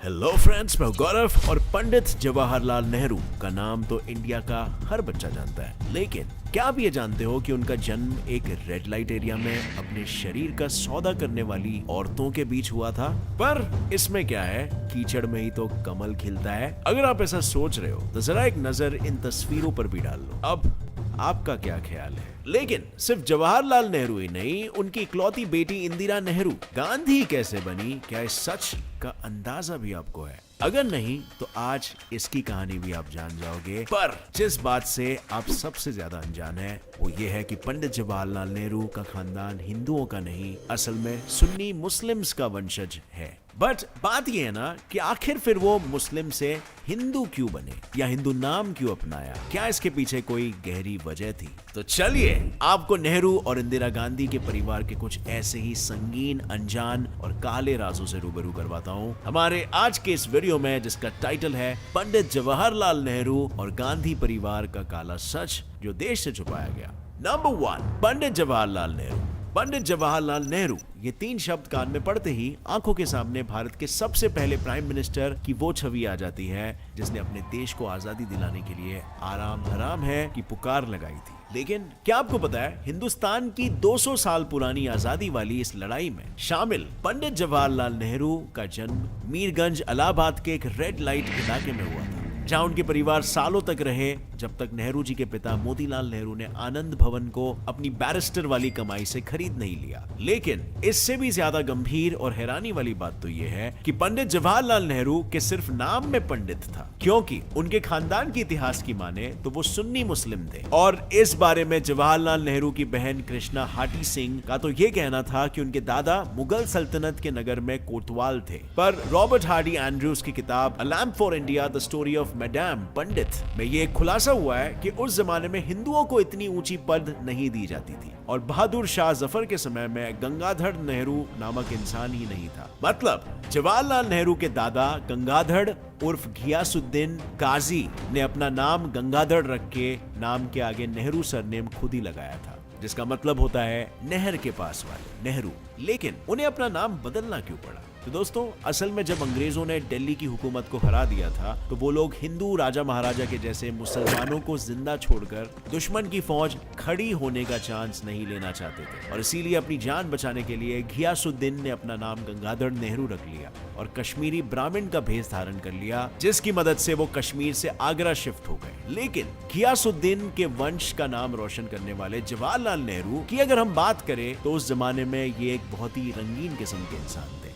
Hello friends, मैं गौरव और पंडित जवाहरलाल नेहरू का नाम तो इंडिया का हर बच्चा जानता है, लेकिन क्या आप ये जानते हो कि उनका जन्म एक रेड लाइट एरिया में अपने शरीर का सौदा करने वाली औरतों के बीच हुआ था। पर इसमें क्या है, कीचड़ में ही तो कमल खिलता है। अगर आप ऐसा सोच रहे हो तो जरा एक नजर इन तस्वीरों पर भी डाल लो। अब आपका क्या ख्याल है? लेकिन सिर्फ जवाहरलाल नेहरू ही नहीं, उनकी इकलौती बेटी इंदिरा नेहरू गांधी कैसे बनी, क्या इस सच का अंदाजा भी आपको है? अगर नहीं तो आज इसकी कहानी भी आप जान जाओगे। पर जिस बात से आप सबसे ज्यादा अनजान है वो ये है कि पंडित जवाहरलाल नेहरू का खानदान हिंदुओं का नहीं, असल में सुन्नी मुस्लिम्स का वंशज है। बट बात ये है ना कि आखिर फिर वो मुस्लिम से हिंदू क्यों बने या हिंदू नाम क्यों अपनाया? क्या इसके पीछे कोई गहरी वजह थी? तो चलिए आपको नेहरू और इंदिरा गांधी के परिवार के कुछ ऐसे ही संगीन, अनजान और काले राजों से रूबरू करवाता हूँ हमारे आज के इस वीडियो में, जिसका टाइटल है पंडित जवाहरलाल नेहरू और गांधी परिवार का काला सच जो देश से छुपाया गया। नंबर 1, पंडित जवाहरलाल नेहरू। पंडित जवाहरलाल नेहरू, ये 3 शब्द कान में पड़ते ही आंखों के सामने भारत के सबसे पहले प्राइम मिनिस्टर की वो छवि आ जाती है जिसने अपने देश को आजादी दिलाने के लिए आराम हराम है की पुकार लगाई थी। लेकिन क्या आपको पता है, हिंदुस्तान की 200 साल पुरानी आजादी वाली इस लड़ाई में शामिल पंडित जवाहरलाल नेहरू का जन्म मीरगंज, इलाहाबाद के एक रेड लाइट इलाके में हुआ था, जहां उनके परिवार सालों तक रहे, जब तक नेहरू जी के पिता मोतीलाल नेहरू ने आनंद भवन को अपनी बैरिस्टर वाली कमाई से खरीद नहीं लिया। लेकिन इससे भी ज्यादा गंभीर और हैरानी वाली बात तो यह है कि पंडित जवाहरलाल नेहरू के सिर्फ नाम में पंडित था, क्योंकि उनके खानदान के इतिहास की माने तो वो सुन्नी मुस्लिम थे। और इस बारे में जवाहरलाल नेहरू की बहन कृष्णा हाटी सिंह का तो ये कहना था कि उनके दादा मुगल सल्तनत के नगर में कोतवाल थे। पर रॉबर्ट हार्डी एंड्रूज की किताब a lamp for India, the story of madam Pandit में ये खुलासा हुआ है कि उस जमाने में हिंदुओं को इतनी ऊंची पद नहीं दी जाती थी और बहादुर शाह जफर के समय में गंगाधर नेहरू नामक इंसान ही नहीं था। मतलब जवाहरलाल नेहरू के दादा गंगाधर उर्फ घियासुद्दीन काजी ने अपना नाम गंगाधर रख के नाम के आगे नेहरू सरनेम खुद ही लगाया था, जिसका मतलब होता है नहर के पास वाले नेहरू। लेकिन उन्हें अपना नाम बदलना क्यों पड़ा? तो दोस्तों, असल में जब अंग्रेजों ने दिल्ली की हुकूमत को हरा दिया था तो वो लोग हिंदू राजा महाराजा के जैसे मुसलमानों को जिंदा छोड़कर दुश्मन की फौज खड़ी होने का चांस नहीं लेना चाहते थे, और इसीलिए अपनी जान बचाने के लिए घियासुद्दीन ने अपना नाम गंगाधर नेहरू रख लिया और कश्मीरी ब्राह्मण का भेष धारण कर लिया, जिसकी मदद से वो कश्मीर से आगरा शिफ्ट हो गए। लेकिन घियासुद्दीन के वंश का नाम रोशन करने वाले जवाहरलाल नेहरू की अगर हम बात करें तो उस जमाने में ये एक बहुत ही रंगीन किस्म के इंसान थे।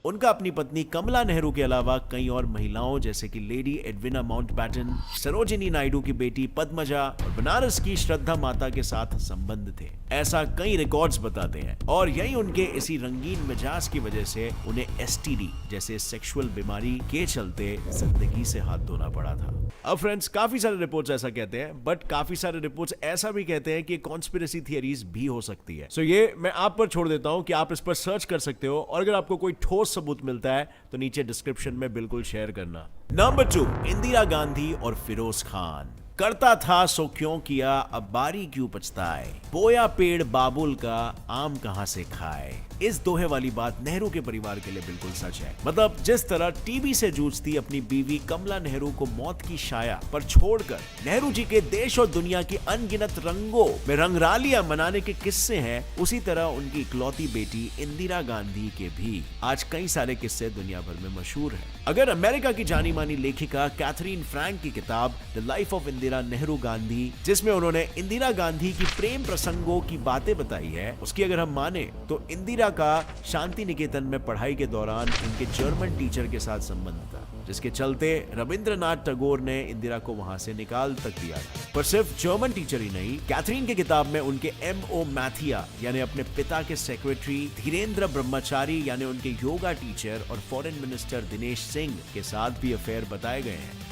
उनका अपनी पत्नी कमला नेहरू के अलावा कई और महिलाओं जैसे कि lady Edwina Mountbatten, Sarojini Naidu की बेटी पद्मजा और बनारस की श्रद्धा माता के साथ संबंध थे, ऐसा कई रिकॉर्ड्स बताते हैं। और यही उनके इसी रंगीन मिजाज की वजह से उन्हें एसटीडी जैसे सेक्सुअल बीमारी के चलते जिंदगी से हाथ धोना पड़ा था। अब फ्रेंड्स, काफी सारे रिपोर्ट्स ऐसा कहते हैं, बट काफी सारे रिपोर्ट्स ऐसा भी कहते हैं कि कॉन्स्पिरेसी थियरीज भी हो सकती है। सो ये मैं आप पर छोड़ देता हूं कि आप इस पर सर्च कर सकते हो, और अगर आपको कोई ठोस सबूत मिलता है तो नीचे डिस्क्रिप्शन में बिल्कुल शेयर करना। नंबर 2, इंदिरा गांधी और फिरोज खान। करता था सो क्यों किया, अब बारी क्यों पछताए, बोया पेड़ बाबुल का आम कहां से खाए। इस दोहे वाली बात नेहरू के परिवार के लिए बिल्कुल सच है। मतलब जिस तरह टीबी से जूझती अपनी बीवी कमला नेहरू को मौत की छाया पर छोड़कर नेहरू जी के देश और दुनिया की अनगिनत रंगों में रंगरालियां मनाने के किस्से हैं, उसी तरह उनकी इकलौती बेटी इंदिरा गांधी के भी आज कई सारे किस्से दुनिया भर में मशहूर हैं। अगर अमेरिका की जानी मानी लेखिका कैथरीन फ्रैंक की किताब the life of Indira Nehru Gandhi, जिसमें उन्होंने इंदिरा गांधी की प्रेम प्रसंगों की बातें बताई है, उसकी अगर हम माने तो इंदिरा का शांति निकेतन में पढ़ाई के दौरान उनके जर्मन टीचर के साथ संबंध था, जिसके चलते रविंद्रनाथ टैगोर ने इंदिरा को वहां से निकाल तक दिया। पर सिर्फ जर्मन टीचर ही नहीं, कैथरीन की किताब में उनके M.O. मैथिया यानी अपने पिता के सेक्रेटरी, धीरेन्द्र ब्रह्मचारी यानी उनके योगा टीचर और फॉरेन मिनिस्टर दिनेश सिंह के साथ भी अफेयर बताए गए हैं।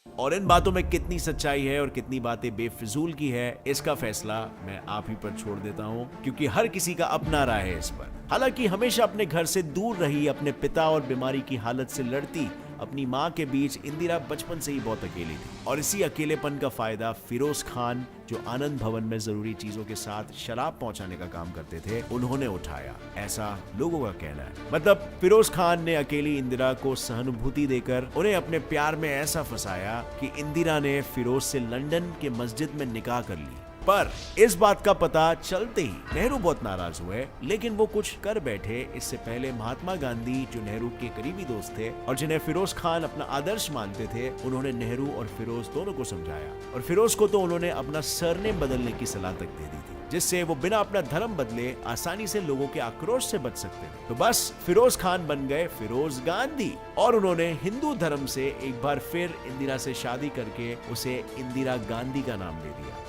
और इन बातों में कितनी सच्चाई है और कितनी बातें बेफिजूल की है, इसका फैसला मैं आप ही पर छोड़ देता हूं, क्योंकि हर किसी का अपना राय है इस पर। हालांकि हमेशा अपने घर से दूर रही, अपने पिता और बीमारी की हालत से लड़ती अपनी माँ के बीच इंदिरा बचपन से ही बहुत अकेली थी और इसी अकेलेपन का फायदा फिरोज खान, जो आनंद भवन में जरूरी चीजों के साथ शराब पहुंचाने का काम करते थे, उन्होंने उठाया, ऐसा लोगों का कहना है। मतलब फिरोज खान ने अकेली इंदिरा को सहानुभूति देकर उन्हें अपने प्यार में ऐसा फंसाया कि इंदिरा ने फिरोज से लंदन के मस्जिद में निकाह कर ली। पर इस बात का पता चलते ही नेहरू बहुत नाराज हुए, लेकिन वो कुछ कर बैठे। इससे पहले महात्मा गांधी, जो नेहरू के करीबी दोस्त थे और जिन्हें फिरोज खान अपना आदर्श मानते थे, उन्होंने नेहरू और फिरोज दोनों को समझाया और फिरोज को तो उन्होंने अपना सरनेम बदलने की सलाह तक दे दी थी, जिससे वो बिना अपना धर्म बदले आसानी से लोगों के आक्रोश से बच सकते थे। तो बस फिरोज खान बन गए फिरोज गांधी और उन्होंने हिंदू धर्म से एक बार फिर इंदिरा से शादी करके उसे इंदिरा गांधी का नाम दे दिया।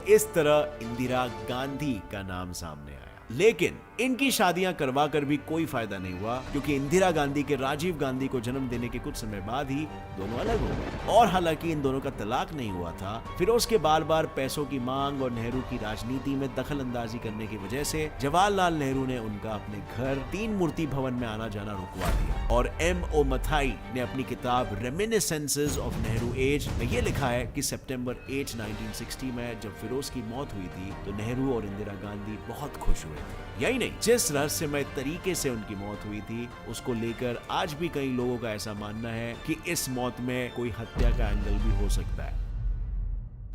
इस तरह इंदिरा गांधी का नाम सामने आया। लेकिन इनकी शादियां करवा कर भी कोई फायदा नहीं हुआ, क्योंकि इंदिरा गांधी के राजीव गांधी को जन्म देने के कुछ समय बाद ही दोनों अलग हो गए। और हालांकि इन दोनों का तलाक नहीं हुआ था, फिरोज के बार बार पैसों की मांग और नेहरू की राजनीति में दखल अंदाजी करने की वजह से जवाहरलाल नेहरू ने उनका अपने घर तीन मूर्ति भवन में आना जाना रुकवा दिया। और M.O. मथाई ने अपनी किताब रेमिनिसेंसेस ऑफ नेहरू एज में ये लिखा है कि सितंबर 8, 1960 में जब फिरोज की मौत हुई थी तो नेहरू और इंदिरा गांधी बहुत खुश हुए थे। यही नहीं, जिस रहस्यमय तरीके से उनकी मौत हुई थी उसको लेकर आज भी कई लोगों का ऐसा मानना है कि इस मौत में कोई हत्या का एंगल भी हो सकता है।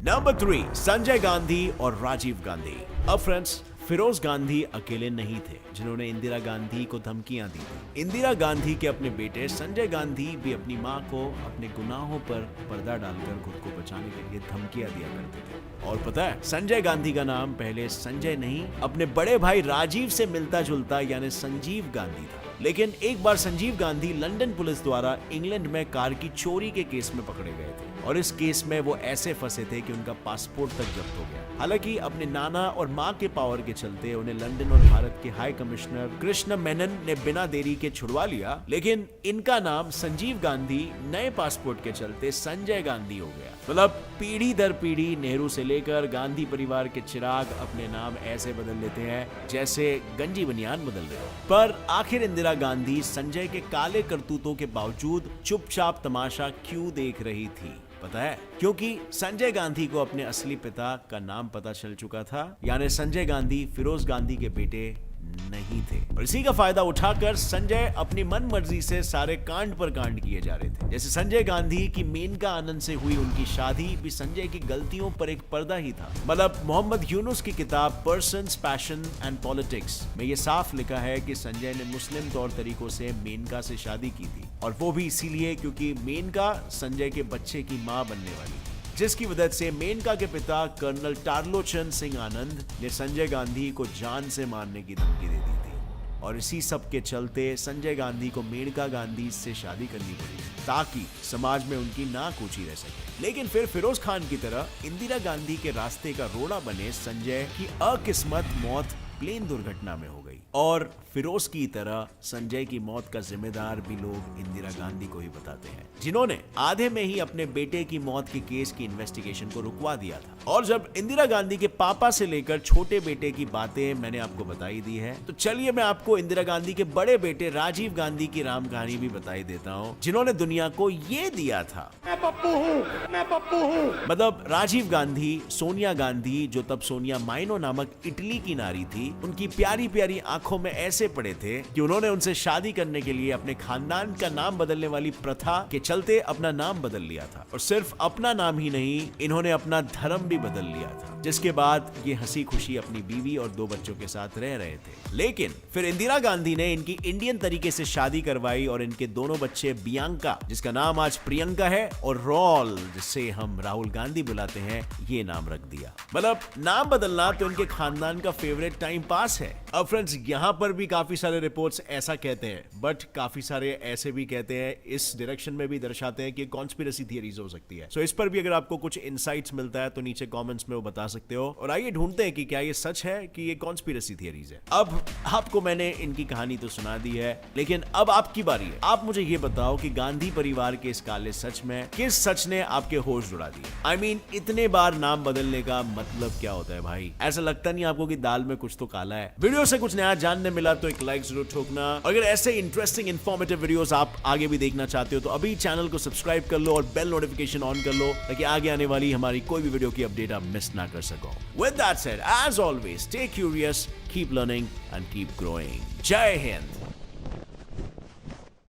नंबर 3, संजय गांधी और राजीव गांधी। अब फ्रेंड्स, फिरोज गांधी अकेले नहीं थे जिन्होंने इंदिरा गांधी को धमकियां दी थी। इंदिरा गांधी के अपने बेटे संजय गांधी भी अपनी मां को अपने गुनाहों पर पर्दा डालकर खुद को बचाने के लिए धमकियां दिया करते थे। और पता है, संजय गांधी का नाम पहले संजय नहीं, अपने बड़े भाई राजीव से मिलता जुलता यानी संजीव गांधी था। लेकिन एक बार संजीव गांधी लंदन पुलिस द्वारा इंग्लैंड में कार की चोरी के केस में पकड़े गए थे और इस केस में वो ऐसे फंसे थे कि उनका पासपोर्ट तक जब्त हो गया। हालांकि अपने नाना और मां के पावर के चलते उन्हें लंदन और भारत के हाई कमिश्नर कृष्ण मेनन ने बिना देरी के छुड़वा लिया, लेकिन इनका नाम संजीव गांधी नए पासपोर्ट के चलते संजय गांधी हो गया। मतलब पीढ़ी दर पीढ़ी नेहरू से लेकर गांधी परिवार के चिराग अपने नाम ऐसे बदल लेते हैं जैसे गंजी बनियान बदल रहे हो। पर आखिर इंदिरा गांधी संजय के काले करतूतों के बावजूद चुपचाप तमाशा क्यों देख रही थी? पता है, क्योंकि संजय गांधी को अपने असली पिता का नाम पता चल चुका था, यानी संजय गांधी फिरोज गांधी के बेटे नहीं थे। और इसी का फायदा उठाकर संजय अपनी मन मर्जी से सारे कांड पर कांड किए जा रहे थे। जैसे संजय गांधी की मेनका आनंद से हुई उनकी शादी भी संजय की गलतियों पर एक पर्दा ही था। मतलब मोहम्मद यूनुस की किताब पर्सन्स, पैशन एंड पॉलिटिक्स में ये साफ लिखा है कि संजय ने मुस्लिम तौर तरीकों से मेनका से शादी की थी, और वो भी इसीलिए क्योंकि मेनका संजय के बच्चे की मां बनने वाली थी, जिसकी वजह से मेनका के पिता कर्नल टारलोचन सिंह आनंद ने संजय गांधी को जान से मारने की धमकी दे दी थी। और इसी सब के चलते संजय गांधी को मेनका गांधी से शादी करनी पड़ी ताकि समाज में उनकी नाक ऊंची रह सके। लेकिन फिर फिरोज खान की तरह इंदिरा गांधी के रास्ते का रोड़ा बने संजय की अकिस्मत मौत प्लेन दुर्घटना में हो गई, और फिरोज की तरह संजय की मौत का जिम्मेदार भी लोग इंदिरा गांधी को ही बताते हैं, जिन्होंने आधे में ही अपने बेटे की मौत के केस की इन्वेस्टिगेशन को रुकवा दिया था। और जब इंदिरा गांधी के पापा से लेकर छोटे बेटे की बातें मैंने आपको बताई दी है, तो चलिए मैं आपको इंदिरा गांधी के बड़े बेटे राजीव गांधी की राम कहानी भी बताई देता हूँ, जिन्होंने दुनिया को ये दिया था, मैं पप्पू हूँ। मतलब राजीव गांधी सोनिया गांधी, जो तब सोनिया माइनो नामक इटली की नारी थी, उनकी प्यारी प्यारी आंखों में ऐसे पड़े थे कि उन्होंने उनसे शादी करने के लिए अपने खानदान का नाम बदलने वाली प्रथा के चलते अपना नाम बदल लिया था। और सिर्फ अपना नाम ही नहीं, इन्होंने अपना धर्म भी बदल लिया था, जिसके बाद ये हंसी खुशी अपनी बीवी और 2 बच्चों के साथ रह रहे थे। लेकिन फिर इंदिरा गांधी ने इनकी इंडियन तरीके से शादी करवाई और इनके दोनों बच्चे बियांका, जिसका नाम आज प्रियंका है, और रॉल, जिसे हम राहुल गांधी बुलाते हैं, ये नाम रख दिया। मतलब नाम बदलना तो इनके खानदान का फेवरेट टाइम पास है। अब फ्रेंड्स, यहाँ पर भी काफी सारे रिपोर्ट्स ऐसा कहते हैं, बट काफी सारे ऐसे भी कहते हैं, इस डायरेक्शन में भी दर्शाते हैं कि कॉन्स्पिरेसी थियरीज हो सकती है। सो इस पर भी अगर आपको कुछ इनसाइट्स मिलता है तो नीचे कमेंट्स में वो बता सकते हो, और आइए ढूंढते हैं कि क्या ये सच है कि ये कॉन्स्पिरेसी थियरीज है। अब आपको मैंने इनकी कहानी तो सुना दी है, लेकिन अब आपकी बारी है। आप मुझे ये बताओ कि गांधी परिवार के इस काले सच में किस सच ने आपके होश उड़ा दिए? I mean, इतने बार नाम बदलने का मतलब क्या होता है भाई? ऐसा लगता नहीं आपको कि दाल में कुछ तो काला है। वीडियो से कुछ नया जानने मिला तो एक लाइक जरूर ठोकना। अगर ऐसे इंटरेस्टिंग इन्फॉर्मेटिव वीडियोस आप आगे भी देखना चाहते हो तो अभी चैनल को सब्सक्राइब कर लो और बेल नोटिफिकेशन ऑन कर लो ताकि आगे आने वाली हमारी कोई भी वीडियो की अपडेट आप मिस ना कर सको। With that said, as always, stay curious, keep learning and keep growing. Jai Hind!